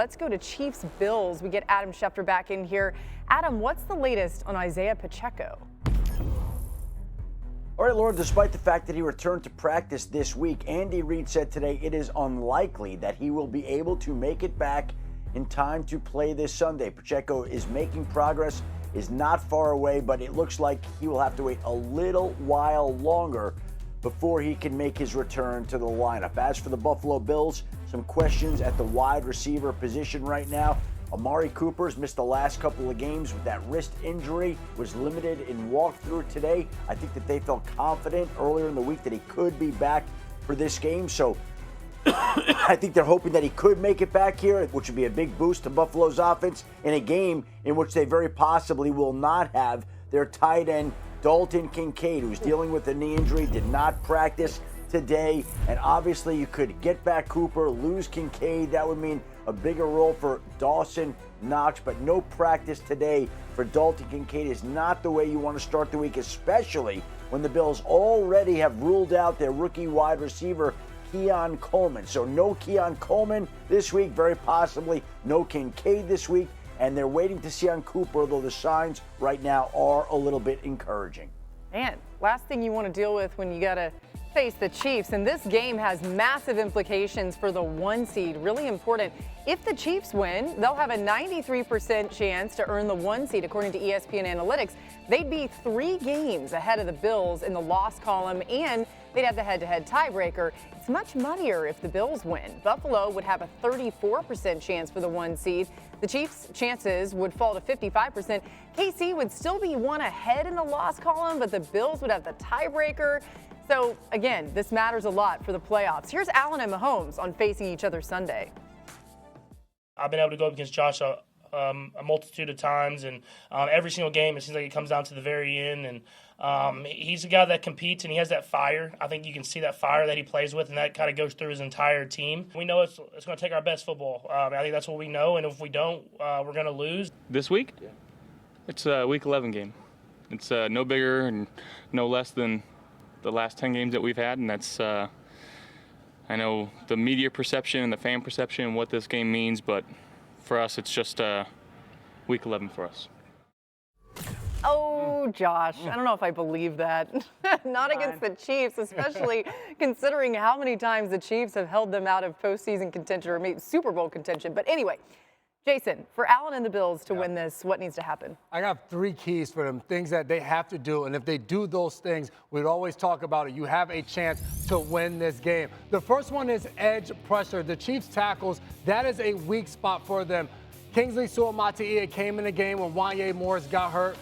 Let's go to Chiefs Bills. We get Adam Schefter back in here. Adam, what's the latest on Isaiah Pacheco? All right, Laura, despite the fact that he returned to practice this week, Andy Reid said today it is unlikely that he will be able to make it back in time to play this Sunday. Pacheco is making progress, is not far away, but it looks like he will have to wait a little while longer before he can make his return to the lineup. As for the Buffalo Bills, some questions at the wide receiver position right now. Amari Cooper's missed the last couple of games with that wrist injury, was limited in walkthrough today. I think that they felt confident earlier in the week that he could be back for this game. So I think they're hoping that he could make it back here, which would be a big boost to Buffalo's offense in a game in which they very possibly will not have their tight end Dalton Kincaid, who's dealing with a knee injury, did not practice today. And obviously you could get back Cooper, lose Kincaid. That would mean a bigger role for Dawson Knox, but no practice today for Dalton Kincaid is not the way you want to start the week, especially when the Bills already have ruled out their rookie wide receiver, Keon Coleman. So no Keon Coleman this week, very possibly no Kincaid this week, and they're waiting to see on Cooper, though the signs right now are a little bit encouraging. Man, last thing you want to deal with when you got to face the Chiefs, and this game has massive implications for the 1 seed, really important. If the Chiefs win, they'll have a 93% chance to earn the 1 seed, according to ESPN Analytics. They'd be 3 games ahead of the Bills in the loss column, and they'd have the head-to-head tiebreaker. It's much muddier if the Bills win. Buffalo would have a 34% chance for the 1 seed. The Chiefs' chances would fall to 55%. KC would still be 1 ahead in the loss column, but the Bills would have the tiebreaker. So, again, this matters a lot for the playoffs. Here's Allen and Mahomes on facing each other Sunday. I've been able to go up against Josh a multitude of times, and every single game it seems like it comes down to the very end. And he's a guy that competes, and he has that fire. I think you can see that fire that he plays with, and that kind of goes through his entire team. We know it's going to take our best football. I think that's what we know, and if we don't, we're going to lose. This week? Yeah. It's a Week 11 game. It's no bigger and no less than the last 10 games that we've had, and that's I know the media perception and the fan perception and what this game means, but for us it's just Week 11 for us. Oh, Josh, I don't know if I believe that. Not against the Chiefs, especially considering how many times the Chiefs have held them out of postseason contention or maybe Super Bowl contention. But anyway, Jason, for Allen and the Bills to win this, what needs to happen? I got 3 keys for them, things that they have to do. And if they do those things, we'd always talk about it. You have a chance to win this game. The first one is edge pressure. The Chiefs tackles, that is a weak spot for them. Kingsley Suamataia came in the game when Wanye Morris got hurt.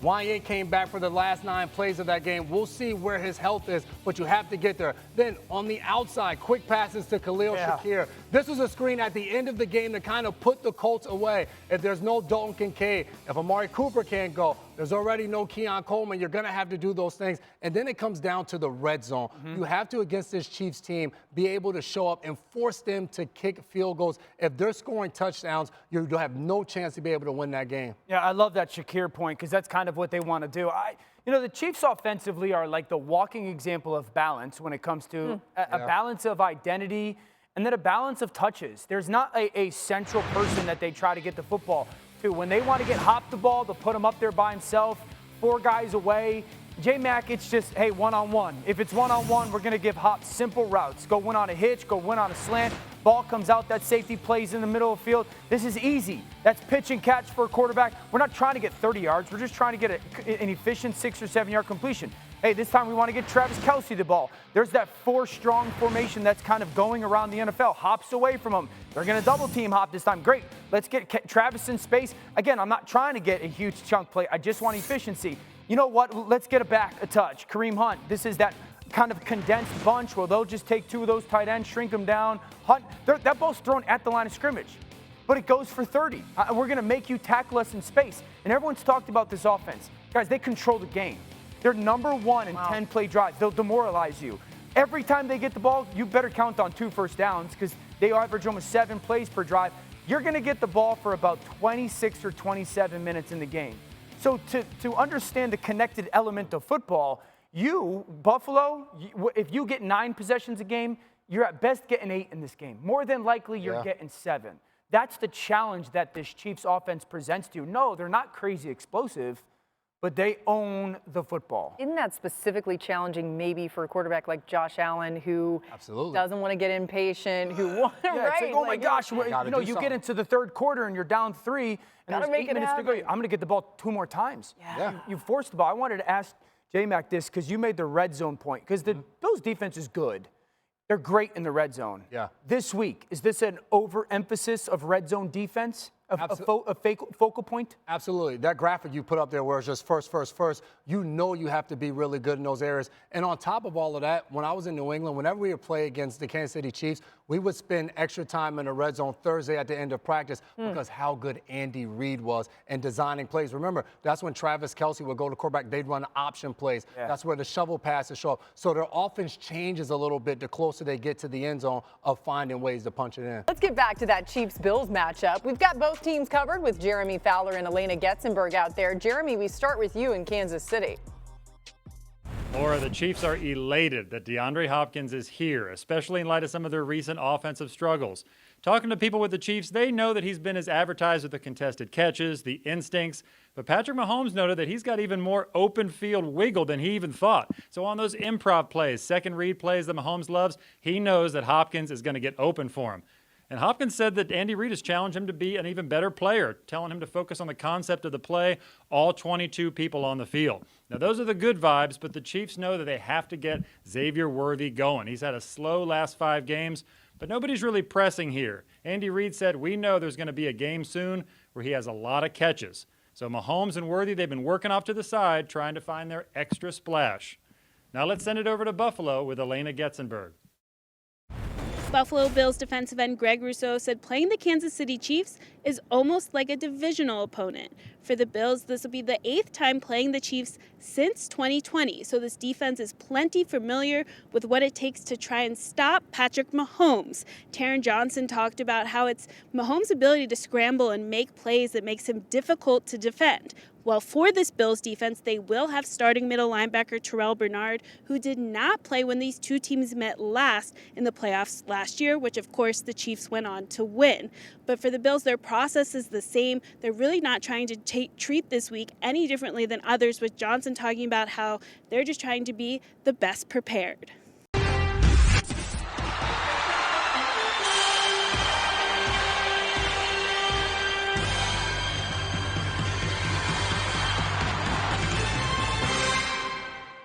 Wanye came back for the last 9 plays of that game. We'll see where his health is, but you have to get there. Then on the outside, quick passes to Khalil Shakir. This was a screen at the end of the game to kind of put the Colts away. If there's no Dalton Kincaid, if Amari Cooper can't go, there's already no Keon Coleman. You're going to have to do those things. And then it comes down to the red zone. You have to, against this Chiefs team, be able to show up and force them to kick field goals. If they're scoring touchdowns, you'll have no chance to be able to win that game. Yeah, I love that Shakir point because that's kind of what they want to do. The Chiefs offensively are like the walking example of balance when it comes to a balance of identity and then a balance of touches. There's not a central person that they try to get the football to. When they want to get Hop the ball, they'll put him up there by himself, 4 guys away. J-Mac, it's just, hey, one-on-one. If it's one-on-one, we're going to give Hop simple routes. Go win on a hitch, go win on a slant. Ball comes out, that safety plays in the middle of the field. This is easy. That's pitch and catch for a quarterback. We're not trying to get 30 yards. We're just trying to get an efficient 6 or 7 yard completion. Hey, this time we want to get Travis Kelce the ball. There's that 4-strong formation that's kind of going around the NFL. Hop's away from him. They're going to double team Hop this time. Great. Let's get Travis in space. Again, I'm not trying to get a huge chunk play. I just want efficiency. You know what? Let's get a touch. Kareem Hunt. This is that kind of condensed bunch where they'll just take 2 of those tight ends, shrink them down. Hunt, that ball's thrown at the line of scrimmage, but it goes for 30. We're going to make you tackle us in space. And everyone's talked about this offense. Guys, they control the game. They're number 1 in 10-play drives. They'll demoralize you. Every time they get the ball, you better count on 2 first downs because they average almost 7 plays per drive. You're going to get the ball for about 26 or 27 minutes in the game. So to understand the connected element of football, Buffalo, if you get 9 possessions a game, you're at best getting 8 in this game. More than likely, you're getting 7. That's the challenge that this Chiefs offense presents to you. No, they're not crazy explosive, but they own the football. Isn't that specifically challenging maybe for a quarterback like Josh Allen, who doesn't want to get impatient, who wants yeah, right? It's like, oh my gosh, you get into the third quarter and you're down 3, and Gotta there's make 8 it minutes to go. happen. I'm going to get the ball 2 more times. Yeah. You forced the ball. I wanted to ask J-Mac this because you made the red zone point, because the Bills defense is good. They're great in the red zone. Yeah. This week, is this an overemphasis of red zone defense, a focal point? Absolutely. That graphic you put up there where it's just first, you know you have to be really good in those areas. And on top of all of that, when I was in New England, whenever we would play against the Kansas City Chiefs, we would spend extra time in the red zone Thursday at the end of practice because how good Andy Reid was in designing plays. Remember, that's when Travis Kelce would go to quarterback. They'd run option plays. Yeah. That's where the shovel passes show up. So their offense changes a little bit the closer they get to the end zone of finding ways to punch it in. Let's get back to that Chiefs-Bills matchup. We've got both teams covered with Jeremy Fowler and Elena Getzenberg out there. Jeremy, we start with you in Kansas City. Laura, the Chiefs are elated that DeAndre Hopkins is here, especially in light of some of their recent offensive struggles. Talking to people with the Chiefs, they know that he's been as advertised with the contested catches, the instincts, but Patrick Mahomes noted that he's got even more open field wiggle than he even thought. So on those improv plays, second read plays that Mahomes loves, he knows that Hopkins is going to get open for him. And Hopkins said that Andy Reid has challenged him to be an even better player, telling him to focus on the concept of the play, all 22 people on the field. Now, those are the good vibes, but the Chiefs know that they have to get Xavier Worthy going. He's had a slow last 5 games, but nobody's really pressing here. Andy Reid said, we know there's going to be a game soon where he has a lot of catches. So Mahomes and Worthy, they've been working off to the side, trying to find their extra splash. Now let's send it over to Buffalo with Elena Getzenberg. Buffalo Bills defensive end Greg Rousseau said playing the Kansas City Chiefs is almost like a divisional opponent. For the Bills, this will be the 8th time playing the Chiefs since 2020, so this defense is plenty familiar with what it takes to try and stop Patrick Mahomes. Taron Johnson talked about how it's Mahomes' ability to scramble and make plays that makes him difficult to defend. Well, for this Bills defense, they will have starting middle linebacker Terrell Bernard, who did not play when these two teams met last in the playoffs last year, which of course the Chiefs went on to win. But for the Bills, their process is the same. They're really not trying to treat this week any differently than others, with Johnson talking about how they're just trying to be the best prepared.